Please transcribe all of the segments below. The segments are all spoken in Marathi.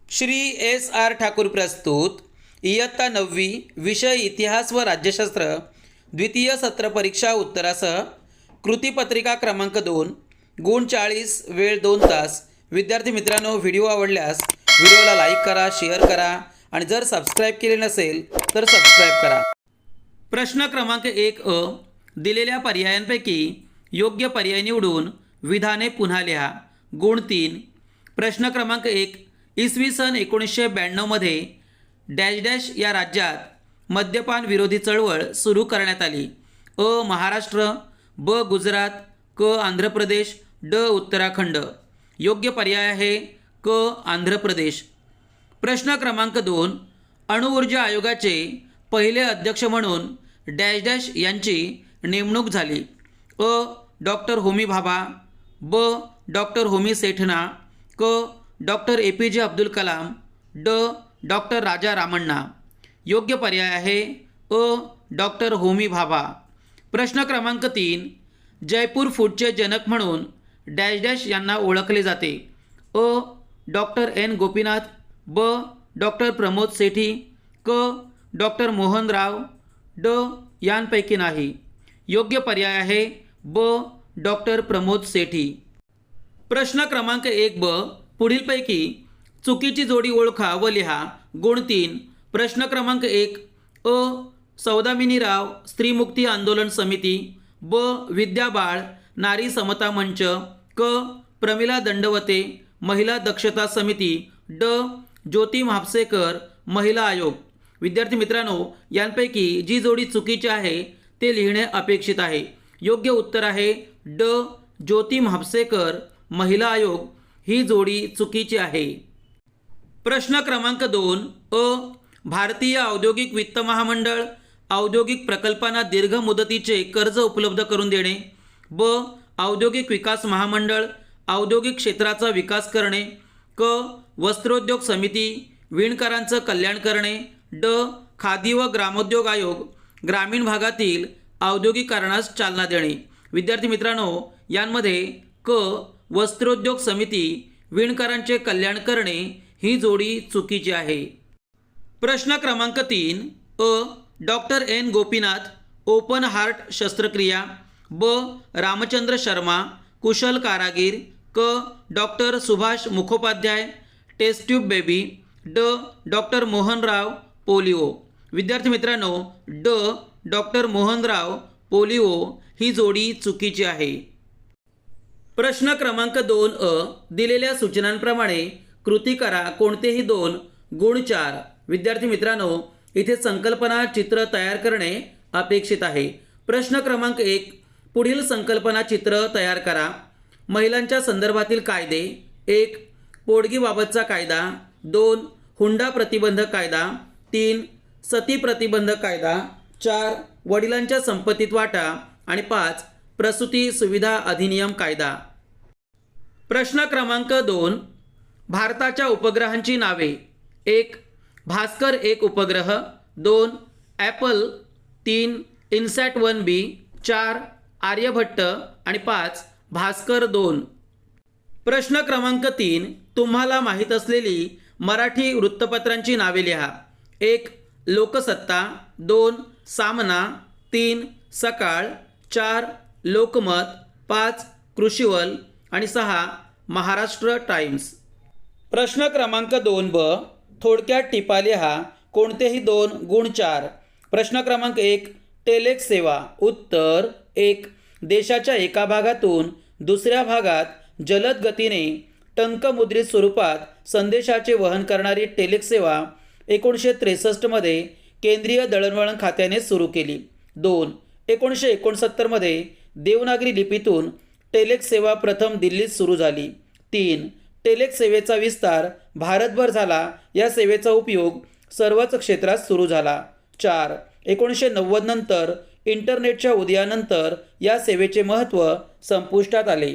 श्री एस आर ठाकूर प्रस्तुत इयत्ता 9वी विषय इतिहास व राज्यशास्त्र द्वितीय सत्र परीक्षा उत्तरासह कृतीपत्रिका क्रमांक 2 गुण 40 वेळ 2 तास। विद्यार्थी मित्रांनो, व्हिडिओ आवडल्यास व्हिडिओला लाईक करा, शेअर करा आणि जर सबस्क्राईब केले नसेल तर सबस्क्राईब करा। प्रश्न क्रमांक 1 अ, दिलेल्या पर्यायांपैकी योग्य पर्याय निवडून विधाने पुन्हा लिहा। गुण 3। प्रश्न क्रमांक 1, इसवी सन 1992 मध्ये डॅश डॅश या राज्यात मद्यपान विरोधी चळवळ सुरू करण्यात आली। अ महाराष्ट्र, ब गुजरात, क आंध्र प्रदेश, ड उत्तराखंड। योग्य पर्याय आहे क आंध्र प्रदेश। प्रश्न क्रमांक 2, अणुऊर्जा आयोगाचे पहिले अध्यक्ष म्हणून डॅश डॅश यांची नेमणूक झाली। अ डॉक्टर होमी भाभा, ब डॉक्टर होमी सेठना, क डॉक्टर APJ अब्दुल कलाम, ड डॉक्टर राजा रामण्णा। योग्य पर्याय आहे अ डॉक्टर होमी भाभा। प्रश्न क्रमांक 3, जयपूर फूडचे जनक म्हणून डॅश डॅश यांना ओळखले जाते। अ डॉक्टर N गोपीनाथ, ब डॉक्टर प्रमोद सेठी, क डॉक्टर मोहन राव, ड यांपैकी नाही। योग्य पर्याय आहे ब डॉक्टर प्रमोद सेठी। प्रश्न क्रमांक 1 ब, पुढीलपैकी चुकीची जोडी ओळखा व लिहा। गुण 3। प्रश्न क्रमांक 1 अ सौदामिनी राव स्त्रीमुक्ती आंदोलन समिती, ब विद्या बाळ नारी समता मंच, क प्रमिला दंडवते महिला दक्षता समिती, ड ज्योती म्हापसेकर महिला आयोग। विद्यार्थी मित्रांनो, यांपैकी जी जोडी चुकीची आहे ते लिहिणे अपेक्षित आहे। योग्य उत्तर आहे ड ज्योती म्हापसेकर महिला आयोग ही जोडी चुकीची आहे। प्रश्न क्रमांक 2 अ भारतीय औद्योगिक वित्त महामंडळ औद्योगिक प्रकल्पांना दीर्घ मुदतीचे कर्ज उपलब्ध करून देणे, ब औद्योगिक विकास महामंडळ औद्योगिक क्षेत्राचा विकास करणे, क वस्त्रोद्योग समिती विणकरांचं कल्याण करणे, ड खादी व ग्रामोद्योग आयोग ग्रामीण भागातील औद्योगिकरणास चालना देणे। विद्यार्थी मित्रांनो, यांमध्ये क वस्त्रोद्योग समिती विणकरांचे कल्याण करणे ही जोडी चुकीची आहे। प्रश्न क्रमांक 3 अ doctor N Gopinath open heart शस्त्रक्रिया, ब रामचंद्र शर्मा कुशल कारागीर, क doctor Subhash Mukhopadhyay test tube baby, ड डॉक्टर मोहनराव पोलिओ। विद्यार्थी मित्रांनो, ड डॉक्टर मोहनराव पोलिओ ही जोडी चुकीची आहे। प्रश्न क्रमांक 2 अ, दिलेल्या सूचनांप्रमाणे कृती करा कोणतेही 2। गुण 4। विद्यार्थी मित्रांनो, इथे संकल्पना चित्र तयार करणे अपेक्षित आहे। प्रश्न क्रमांक 1, पुढील संकल्पना चित्र तयार करा। महिलांच्या संदर्भातील कायदे, 1 पोडगीबाबतचा कायदा, 2 हुंडा प्रतिबंधक कायदा, 3 सती प्रतिबंधक कायदा, 4 वडिलांच्या संपत्तीत वाटा आणि 5 प्रसूती सुविधा अधिनियम कायदा। प्रश्न क्रमांक 2, भारताच्या उपग्रहांची नावे, 1 भास्कर 1 उपग्रह, 2 ॲपल, 3 इनसॅट 1B, 4 आर्यभट्ट आणि 5 भास्कर 2। प्रश्न क्रमांक 3, तुम्हाला माहीत असलेली मराठी वृत्तपत्रांची नावे लिहा। 1 लोकसत्ता, 2 सामना, 3 सकाळ, 4 लोकमत, 5 कृषीवल आणि 6 महाराष्ट्र टाइम्स। प्रश्न क्रमांक 2 ब, थोडक्यात टिपा लिहा कोणतेही 2। गुण 4। प्रश्न क्रमांक 1 टेलेक्स सेवा। उत्तर 1 देशाच्या एका भागातून दुसऱ्या भागात जलद गतीने टंकमुद्रित स्वरूपात संदेशाचे वहन करणारी टेलेक्स सेवा 1963 मध्ये केंद्रीय दळणवळण खात्याने सुरू केली। 2 1969 मध्ये देवनागरी लिपीतून टेलेक्स सेवा प्रथम दिल्लीत सुरू झाली। 3 टेलेक्स सेवेचा विस्तार भारतभर झाला, या सेवेचा उपयोग सर्वच क्षेत्रात सुरू झाला। 4 1990 नंतर इंटरनेटच्या उदयानंतर या सेवेचे महत्त्व संपुष्टात आले।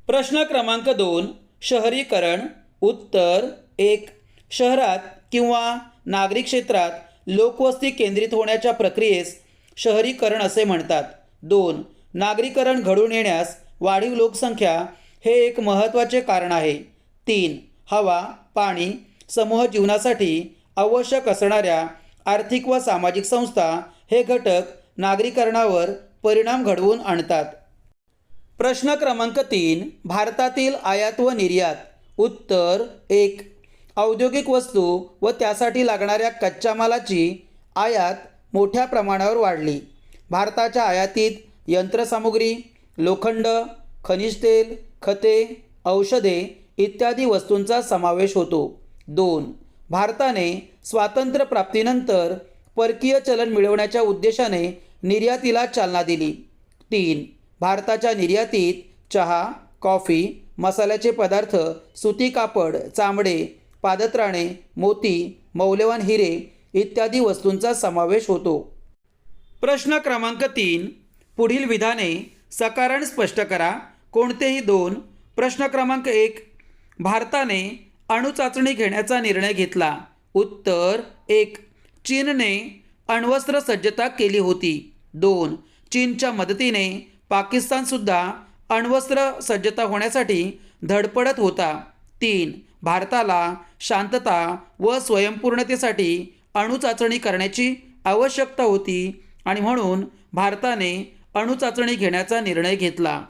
प्रश्न क्रमांक 2 शहरीकरण। उत्तर 1 शहरात किंवा नागरी क्षेत्रात लोकवस्ती केंद्रित होण्याच्या प्रक्रियेस शहरीकरण असे म्हणतात। 2 नागरीकरण घडून येण्यास वाढीव लोकसंख्या हे एक महत्त्वाचे कारण आहे। 3 हवा, पाणी, समूह जीवनासाठी आवश्यक असणाऱ्या आर्थिक व सामाजिक संस्था हे घटक नागरीकरणावर परिणाम घडवून आणतात. प्रश्न क्रमांक 3. भारतातील आयात व निर्यात. उत्तर 1. औद्योगिक वस्तू व त्यासाठी लागणाऱ्या कच्च्या मालाची आयात मोठ्या प्रमाणावर वाढली. भारताच्या आयातीत यंत्रसामुग्री, लोखंड, खनिज तेल, खते, औषधे इत्यादी वस्तूंचा समावेश होतो. 2. भारताने स्वातंत्र्यप्राप्तीनंतर परकीय चलन मिळवण्याच्या उद्देशाने निर्यातीला चालना दिली. 3. भारताच्या निर्यातीत चहा, कॉफी, मसाल्याचे पदार्थ, सुती कापड, चामडे, पादत्राणे, मोती, मौल्यवान हिरे इत्यादी वस्तूंचा समावेश होतो. प्रश्न क्रमांक 3. पुढील विधाने सकाराने स्पष्ट करा. कोणतेही 2. प्रश्न क्रमांक 1. भारताने अणुचाचणी घेण्याचा निर्णय घेतला. उत्तर 1. चीनने अण्वस्त्र सज्जता केली होती. 2. चीनच्या मदतीने पाकिस्तानसुद्धा अण्वस्त्र सज्जता होण्यासाठी धडपडत होता. 3. भारताला शांतता व स्वयंपूर्णतेसाठी अणुचाचणी करण्याची आवश्यकता होती आणि म्हणून भारताने अणुचाचणी घेण्याचा निर्णय घेतला.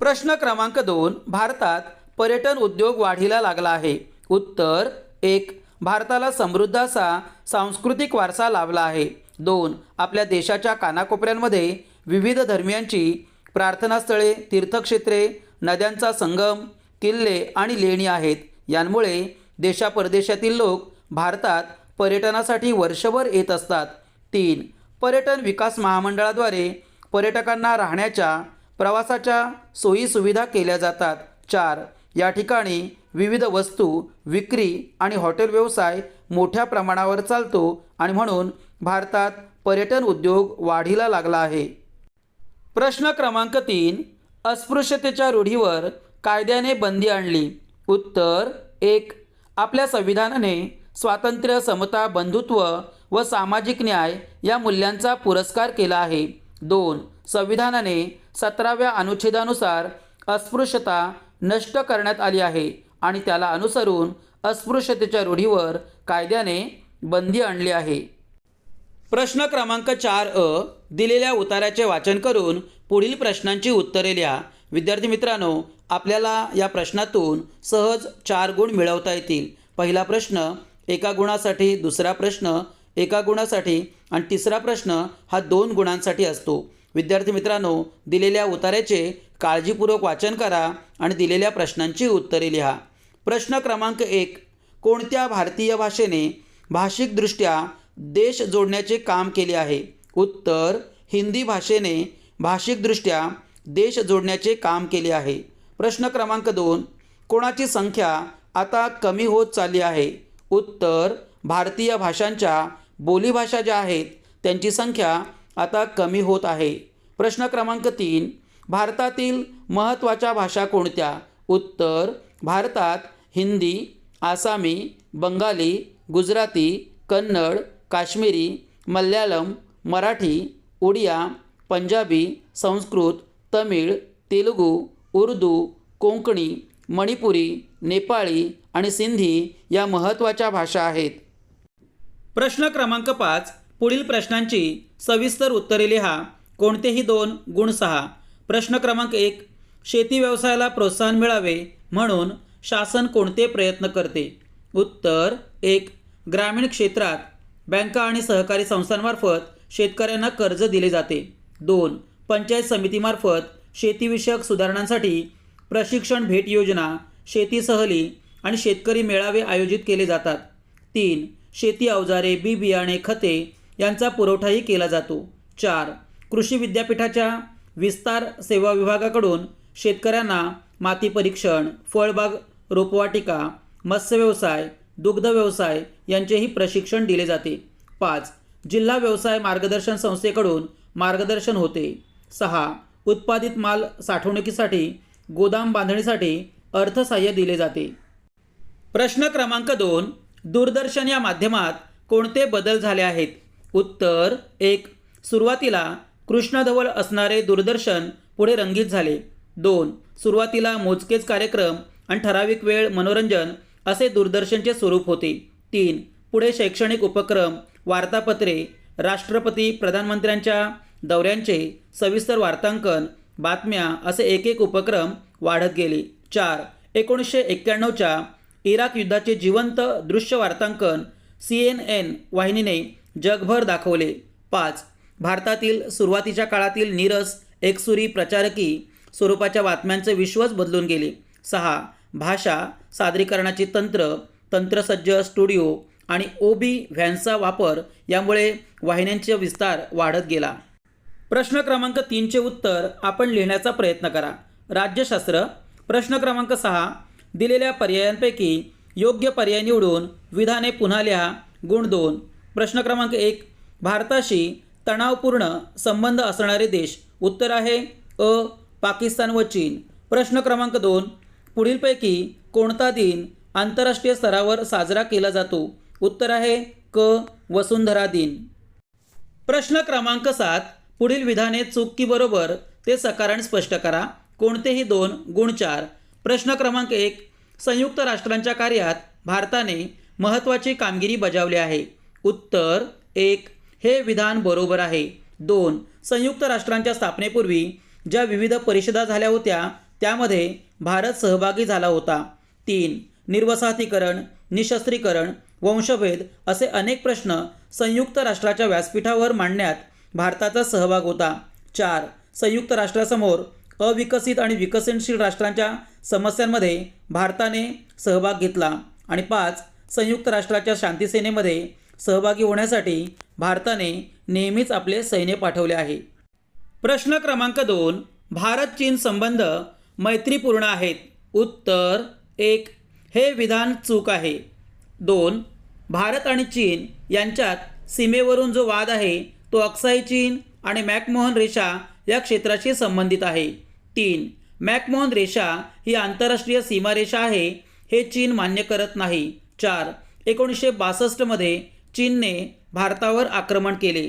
प्रश्न क्रमांक 2. भारतात पर्यटन उद्योग वाढीला लागला आहे. उत्तर 1. भारताला समृद्ध असा सांस्कृतिक वारसा लाभला आहे. 2. आपल्या देशाच्या कानाकोपऱ्यांमध्ये विविध धर्मियांची प्रार्थनास्थळे, तीर्थक्षेत्रे, नद्यांचा संगम, किल्ले आणि लेणी आहेत. यांमुळे देशापरदेशातील लोक भारतात पर्यटनासाठी वर्षभर येत असतात. 3. पर्यटन विकास महामंडळाद्वारे पर्यटकांना राहण्याच्या, प्रवासाच्या सोयीसुविधा केल्या जातात. 4. या ठिकाणी विविध वस्तू विक्री आणि हॉटेल व्यवसाय मोठ्या प्रमाणावर चालतो आणि म्हणून भारतात पर्यटन उद्योग वाढीला लागला आहे. प्रश्न क्रमांक 3. अस्पृश्यतेच्या रूढीवर कायद्याने बंदी आणली. उत्तर 1. आपल्या संविधानाने स्वातंत्र्य, समता, बंधुत्व व सामाजिक न्याय या मूल्यांचा पुरस्कार केला आहे. 2. संविधानाने 17व्या अनुच्छेदानुसार अस्पृश्यता नष्ट करण्यात आली आहे आणि त्याला अनुसरून अस्पृश्यतेच्या रूढीवर कायद्याने बंदी आणली आहे. प्रश्न क्रमांक 4 दिलेल्या उताराचे वाचन करून पुढील प्रश्नांची उत्तरे लिहा. विद्यार्थी मित्रांनो, आपल्याला या प्रश्नातून सहज 4 गुण मिळवता येतील. पहिला प्रश्न 1 गुणासाठी, दुसरा प्रश्न 1 गुणासाठी आणि तिसरा प्रश्न हा 2 गुणांसाठी असतो. विद्यार्थी मित्रांनो, दिलेल्या उतार्याचे काळजीपूर्वक वाचन करा आणि दिलेल्या प्रश्नांची उत्तरे लिहा. प्रश्न क्रमांक 1. कोणत्या भारतीय भाषेने भाषिकदृष्ट्या देश जोडण्याचे काम केले आहे? उत्तर हिंदी भाषेने भाषिकदृष्ट्या देश जोडण्याचे काम केले आहे. प्रश्न क्रमांक 2. कोणाची संख्या आता कमी होत चालली आहे? उत्तर भारतीय भाषांच्या बोलीभाषा ज्या आहेत त्यांची संख्या आता कमी होत आहे. प्रश्न क्रमांक 3. भारतातील महत्त्वाच्या भाषा कोणत्या? उत्तर भारतात हिंदी, आसामी, बंगाली, गुजराती, कन्नड, काश्मीरी, मल्याळम, मराठी, उडिया, पंजाबी, संस्कृत, तमिळ, तेलुगू, उर्दू, कोंकणी, मणिपुरी, नेपाळी आणि सिंधी या महत्त्वाच्या भाषा आहेत. प्रश्न क्रमांक 5. पुढील प्रश्नांची सविस्तर उत्तरे लिहा. कोणतेही 2 गुण 6. प्रश्न क्रमांक 1. शेती व्यवसायाला प्रोत्साहन मिळावे म्हणून शासन कोणते प्रयत्न करते? उत्तर 1. ग्रामीण क्षेत्रात बँका आणि सहकारी संस्थांमार्फत शेतकऱ्यांना कर्ज दिले जाते. 2. पंचायत समितीमार्फत शेतीविषयक सुधारणांसाठी प्रशिक्षण भेट योजना, शेती सहली आणि शेतकरी मेळावे आयोजित केले जातात. 3. शेती अवजारे, बी बियाणे, खते यांचा पुरवठाही केला जातो. 4. कृषी विद्यापीठाच्या विस्तार सेवा विभागाकडून शेतकऱ्यांना माती परीक्षण, फळबाग रोपवाटिका, मत्स्य व्यवसाय, दुग्ध व्यवसाय यांचेही प्रशिक्षण दिले जाते. 5. जिल्हा व्यवसाय मार्गदर्शन संस्थेकडून मार्गदर्शन होते. 6. उत्पादित माल साठवणुकीसाठी गोदाम बांधणीसाठी अर्थसहाय्य दिले जाते. प्रश्न क्रमांक 2. दूरदर्शन या माध्यमात कोणते बदल झाले आहेत? उत्तर 1. सुरुवातीला कृष्णधवल असणारे दूरदर्शन पुढे रंगीत झाले. 2. सुरुवातीला मोजकेच कार्यक्रम आणि ठराविक वेळ मनोरंजन असे दूरदर्शनचे स्वरूप होते. 3. पुढे शैक्षणिक उपक्रम, वार्तापत्रे, राष्ट्रपती प्रधानमंत्र्यांच्या दौऱ्यांचे सविस्तर वार्तांकन, बातम्या असे एक एक उपक्रम वाढत गेले. 4. 1991च्या इराक युद्धाचे जिवंत दृश्य वार्तांकन CNN वाहिनीने जगभर दाखवले. 5. भारतातील सुरुवातीच्या काळातील नीरस, एकसुरी, प्रचारकी स्वरूपाच्या बातम्यांचे विश्वच बदलून गेले. 6. भाषा, सादरीकरणाची तंत्रसज्ज स्टुडिओ आणि OB व्हॅन्सचा वापर यामुळे वाहिन्यांचा विस्तार वाढत गेला. प्रश्न क्रमांक 3चे उत्तर आपण लिहिण्याचा प्रयत्न करा. राज्यशास्त्र. प्रश्न क्रमांक 6. दिलेल्या पर्यायांपैकी योग्य पर्याय निवडून विधाने पुन्हा लिहा. गुण 2. प्रश्न क्रमांक 1. भारताशी तणावपूर्ण संबंध असणारे देश. उत्तर आहे अ. पाकिस्तान व चीन. प्रश्न क्रमांक 2. पुढीलपैकी कोणता दिन आंतरराष्ट्रीय स्तरावर साजरा केला जातो. उत्तर आहे क. वसुंधरा दिन. प्रश्न क्रमांक 7. पुढील विधाने चूक की बरोबर ते सकाराने स्पष्ट करा. कोणतेही 2. गुण 4. प्रश्न क्रमांक 1. संयुक्त राष्ट्रांच्या कार्यात भारताने महत्त्वाची कामगिरी बजावली आहे. उत्तर 1. हे विधान बरोबर आहे. 2. संयुक्त राष्ट्रांच्या स्थापनेपूर्वी ज्या विविध परिषदा झाल्या होत्या त्यामध्ये भारत सहभागी झाला होता. 3. निर्वसाहतीकरण, निशस्त्रीकरण, वंशभेद असे अनेक प्रश्न संयुक्त राष्ट्राच्या व्यासपीठावर मांडण्यात भारताचा सहभाग होता. 4. संयुक्त राष्ट्रासमोर अविकसित आणि विकसनशील राष्ट्रांच्या समस्यांमध्ये भारताने सहभाग घेतला. आणि 5. संयुक्त राष्ट्राच्या शांतीसेनेमध्ये सहभागी होण्यासाठी भारताने नेहमीच आपले सैन्य पाठवले आहे. प्रश्न क्रमांक 2. भारत चीन संबंध मैत्रीपूर्ण आहेत. उत्तर 1. हे विधान चूक आहे. 2. भारत आणि चीन यांच्यात सीमेवरून जो वाद आहे तो अक्साई चीन आणि मॅकमोहन रेषा या क्षेत्राशी संबंधित आहे. 3. मॅकमोहन रेषा ही आंतरराष्ट्रीय सीमारेषा आहे हे चीन मान्य करत नाही. 4. 1962मध्ये चीनने भारतावर आक्रमण केले.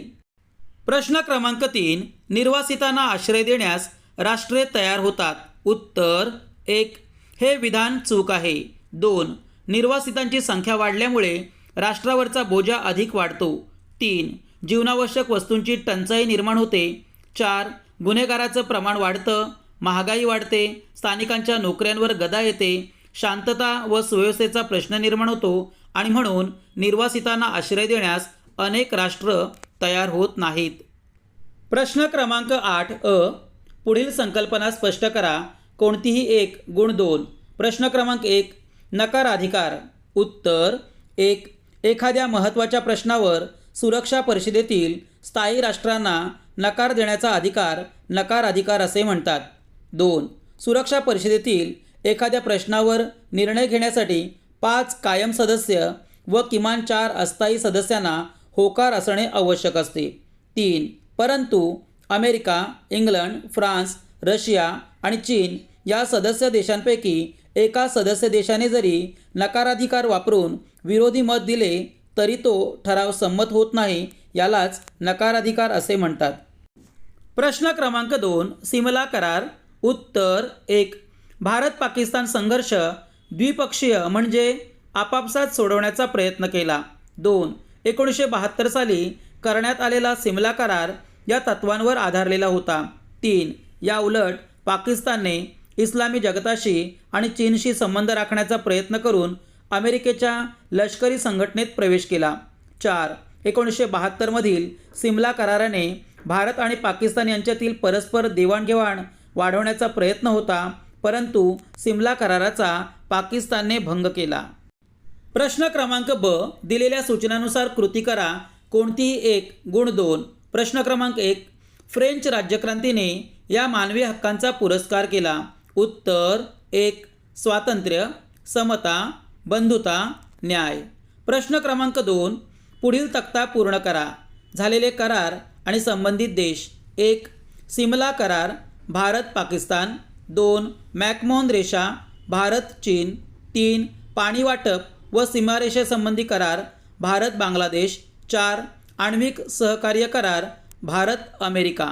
प्रश्न क्रमांक 3. निर्वासितांना आश्रय देण्यास राष्ट्रे तयार होतात. उत्तर 1. हे विधान चूक आहे. 2. निर्वासितांची संख्या वाढल्यामुळे राष्ट्रावरचा बोजा अधिक वाढतो. 3. जीवनावश्यक वस्तूंची टंचाई निर्माण होते. 4. गुन्हेगाराचं प्रमाण वाढतं, महागाई वाढते, स्थानिकांच्या नोकऱ्यांवर गदा येते, शांतता व सुव्यवस्थेचा प्रश्न निर्माण होतो आणि म्हणून निर्वासितांना आश्रय देण्यास अनेक राष्ट्र तयार होत नाहीत. प्रश्न क्रमांक 8 अ. पुढील संकल्पना स्पष्ट करा. कोणतीही 1. गुण 2. प्रश्न क्रमांक 1. नकाराधिकार. उत्तर 1. एखाद्या महत्त्वाच्या प्रश्नावर सुरक्षा परिषदेतील स्थायी राष्ट्रांना नकार देण्याचा अधिकार नकाराधिकार असे म्हणतात. 2. सुरक्षा परिषदेतील एखाद्या प्रश्नावर निर्णय घेण्यासाठी 5 कायम सदस्य व किमान 4 अस्थायी सदस्यांना होकार असणे आवश्यक असते. 3. परंतु अमेरिका, इंग्लंड, फ्रान्स, रशिया आणि चीन या सदस्य देशांपैकी एका सदस्य देशाने जरी नकाराधिकार वापरून विरोधी मत दिले तरी तो ठराव संमत होत नाही. यालाच नकाराधिकार असे म्हणतात. प्रश्न क्रमांक 2. सिमला करार. उत्तर 1. भारत पाकिस्तान संघर्ष द्विपक्षीय म्हणजे आपापसात सोडवण्याचा प्रयत्न केला. 2. 1972 साली करण्यात आलेला सिमला करार या तत्वांवर आधारलेला होता. 3. या उलट पाकिस्तानने इस्लामी जगताशी आणि चीनशी संबंध राखण्याचा प्रयत्न करून अमेरिकेच्या लष्करी संघटनेत प्रवेश केला. 4. 1972मधील सिमला कराराने भारत आणि पाकिस्तान यांच्यातील परस्पर देवाणघेवाण वाढवण्याचा प्रयत्न होता, परंतु सिमला कराराचा पाकिस्तानने भंग केला. प्रश्न क्रमांक ब. दिलेल्या सूचनानुसार कृती करा. कोणतीही 1. गुण 2. प्रश्न क्रमांक 1. फ्रेंच राज्यक्रांतीने या मानवी हक्कांचा पुरस्कार केला. उत्तर 1. स्वातंत्र्य, समता, बंधुता, न्याय. प्रश्न क्रमांक 2. पुढील तक्ता पूर्ण करा. झालेले करार आणि संबंधित देश. 1. सिमला करार भारत पाकिस्तान. 2. मॅकमोहन रेषा भारत चीन. 3. पाणी वाटप व सीमारेषेसंबंधी करार भारत बांगलादेश. 4. आण्विक सहकार्य करार भारत अमेरिका.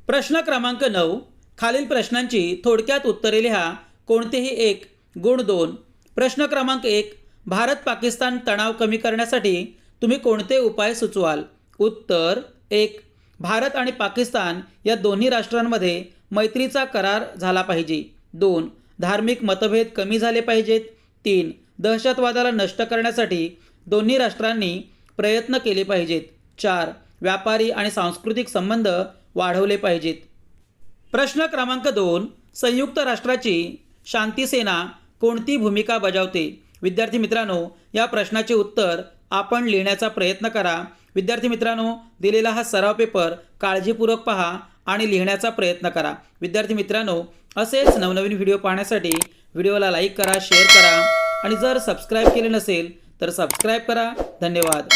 प्रश्न क्रमांक 9. खालील प्रश्नांची थोडक्यात उत्तरे लिहा. कोणतेही 1. गुण 2. प्रश्न क्रमांक 1. भारत पाकिस्तान तणाव कमी करण्यासाठी तुम्ही कोणते उपाय सुचवाल? उत्तर 1. भारत आणि पाकिस्तान या दोन्ही राष्ट्रांमध्ये मैत्रीचा करार झाला पाहिजे. 2. धार्मिक मतभेद कमी झाले पाहिजेत. 3. दहशतवादाला नष्ट करण्यासाठी दोन्ही राष्ट्रांनी प्रयत्न केले पाहिजेत. 4. व्यापारी आणि सांस्कृतिक संबंध वाढवले पाहिजेत. प्रश्न क्रमांक 2. संयुक्त राष्ट्राची शांतीसेना कोणती भूमिका बजावते? विद्यार्थी मित्रांनो, या प्रश्नाचे उत्तर आपण लिहिण्याचा प्रयत्न करा. विद्यार्थी मित्रांनो, दिलेला हा सराव पेपर काळजीपूर्वक पहा आणि लिहिण्याचा प्रयत्न करा. विद्यार्थी मित्रांनो, असेच नवनवीन व्हिडिओ पाहण्यासाठी व्हिडिओला लाईक करा, शेअर करा आणि जर सबस्क्राईब केले नसेल तर सबस्क्राईब करा. धन्यवाद.